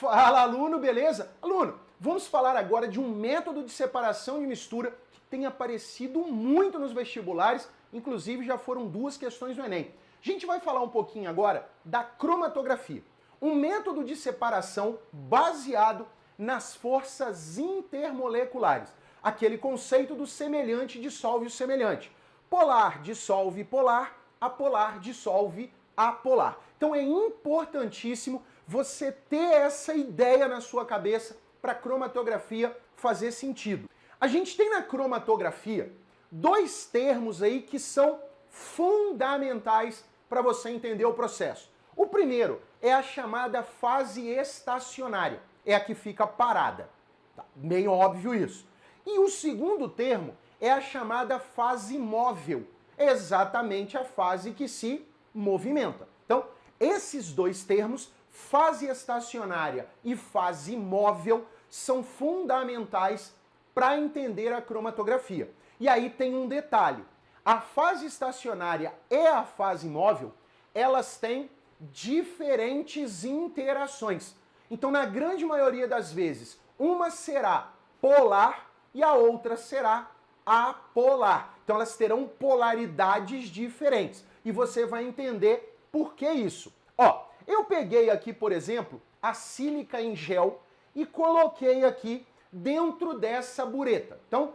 Fala, aluno, beleza? Aluno, vamos falar agora de um método de separação de mistura que tem aparecido muito nos vestibulares, inclusive já foram 2 questões do Enem. A gente vai falar um pouquinho agora da cromatografia, um método de separação baseado nas forças intermoleculares, aquele conceito do semelhante dissolve o semelhante. Polar dissolve polar, apolar dissolve apolar. Então é importantíssimo você ter essa ideia na sua cabeça para a cromatografia fazer sentido. A gente tem na cromatografia 2 termos aí que são fundamentais para você entender o processo. O primeiro é a chamada fase estacionária, é a que fica parada. Tá bem óbvio isso. E o segundo termo é a chamada fase móvel, exatamente a fase que se movimenta. Então, esses 2 termos, fase estacionária e fase móvel, são fundamentais para entender a cromatografia. E aí tem um detalhe. A fase estacionária e a fase móvel, elas têm diferentes interações. Então, na grande maioria das vezes, uma será polar e a outra será apolar. Então, elas terão polaridades diferentes. E você vai entender por que isso. Ó, eu peguei aqui, por exemplo, a sílica em gel e coloquei aqui dentro dessa bureta. Então,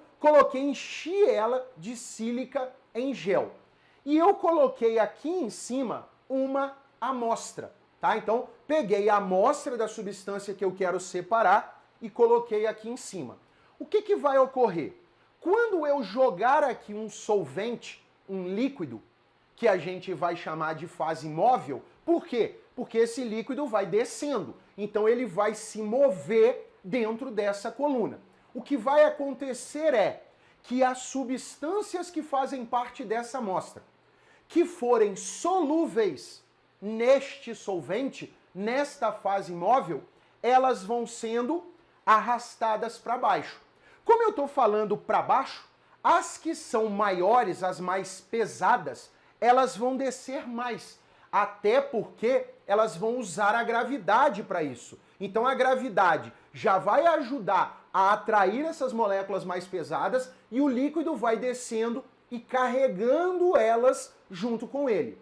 enchi ela de sílica em gel. E eu coloquei aqui em cima uma amostra, tá? Então, peguei a amostra da substância que eu quero separar e coloquei aqui em cima. O que vai ocorrer? Quando eu jogar aqui um solvente, um líquido, que a gente vai chamar de fase móvel, por quê? Porque esse líquido vai descendo, então ele vai se mover dentro dessa coluna. O que vai acontecer é que as substâncias que fazem parte dessa amostra, que forem solúveis neste solvente, nesta fase móvel, elas vão sendo arrastadas para baixo. Como eu estou falando para baixo, as que são maiores, as mais pesadas, elas vão descer mais, até porque elas vão usar a gravidade para isso. Então a gravidade já vai ajudar a atrair essas moléculas mais pesadas e o líquido vai descendo e carregando elas junto com ele.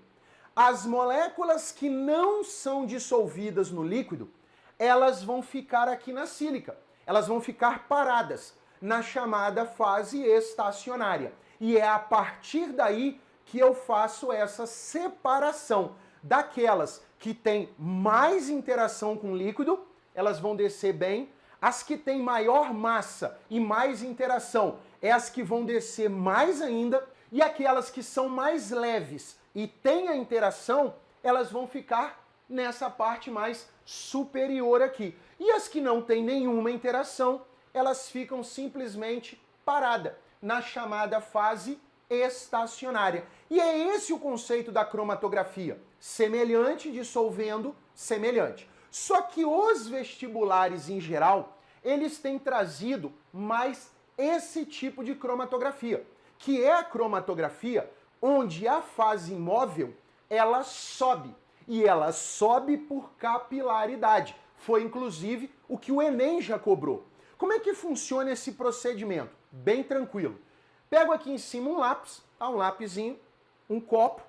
As moléculas que não são dissolvidas no líquido, elas vão ficar aqui na sílica, elas vão ficar paradas na chamada fase estacionária. E é a partir daí que eu faço essa separação daquelas que têm mais interação com o líquido, elas vão descer bem. As que têm maior massa e mais interação é as que vão descer mais ainda. E aquelas que são mais leves e têm a interação, elas vão ficar nessa parte mais superior aqui. E as que não têm nenhuma interação, elas ficam simplesmente paradas na chamada fase estacionária. E é esse o conceito da cromatografia. Semelhante dissolvendo semelhante. Só que os vestibulares em geral, eles têm trazido mais esse tipo de cromatografia, que é a cromatografia onde a fase móvel, ela sobe. E ela sobe por capilaridade. Foi inclusive o que o Enem já cobrou. Como é que funciona esse procedimento? Bem tranquilo. Pego aqui em cima um lápis, um lapisinho, um copo,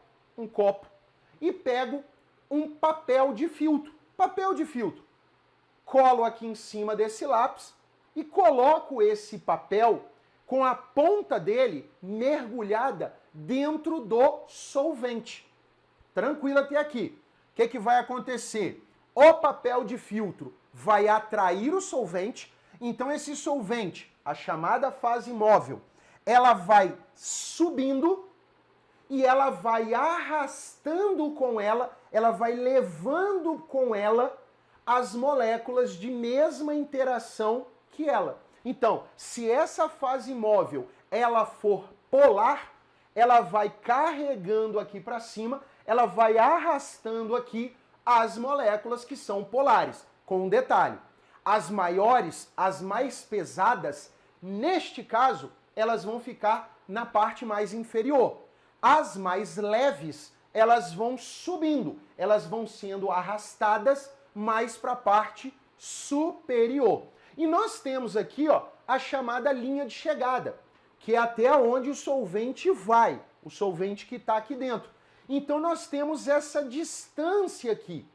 e pego um papel de filtro. Colo aqui em cima desse lápis e coloco esse papel com a ponta dele mergulhada dentro do solvente. Tranquilo até aqui. O que vai acontecer? O papel de filtro vai atrair o solvente, então esse solvente, a chamada fase móvel, ela vai subindo e ela vai arrastando com ela vai levando com ela as moléculas de mesma interação que ela. Então, se essa fase móvel ela for polar, ela vai carregando aqui para cima, ela vai arrastando aqui as moléculas que são polares. Com um detalhe, as maiores, as mais pesadas, neste caso, elas vão ficar na parte mais inferior. As mais leves, elas vão subindo, elas vão sendo arrastadas mais para a parte superior. E nós temos aqui, ó, a chamada linha de chegada, que é até onde o solvente vai, o solvente que está aqui dentro. Então nós temos essa distância aqui.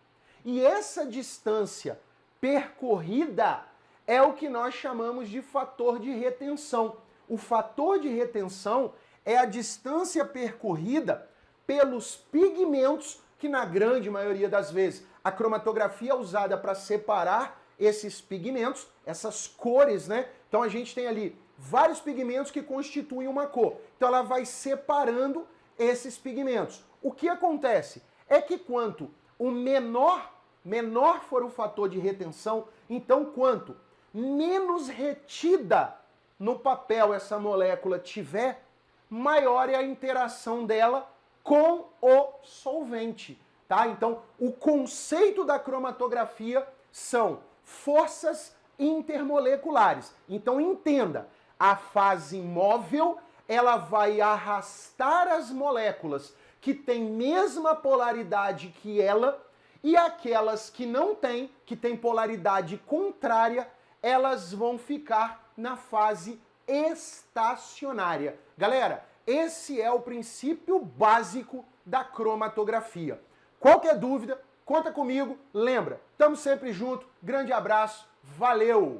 E essa distância percorrida é o que nós chamamos de fator de retenção. O fator de retenção é a distância percorrida pelos pigmentos, que na grande maioria das vezes a cromatografia é usada para separar esses pigmentos, essas cores, né? Então a gente tem ali vários pigmentos que constituem uma cor. Então ela vai separando esses pigmentos. O que acontece é que quanto o menor for o fator de retenção, então quanto menos retida no papel essa molécula tiver, maior é a interação dela com o solvente, tá? Então, o conceito da cromatografia são forças intermoleculares. Então, entenda, a fase móvel, ela vai arrastar as moléculas que têm mesma polaridade que ela, e aquelas que não têm, que têm polaridade contrária, elas vão ficar na fase estacionária. Galera, esse é o princípio básico da cromatografia. Qualquer dúvida, conta comigo. Lembra, estamos sempre juntos. Grande abraço, valeu!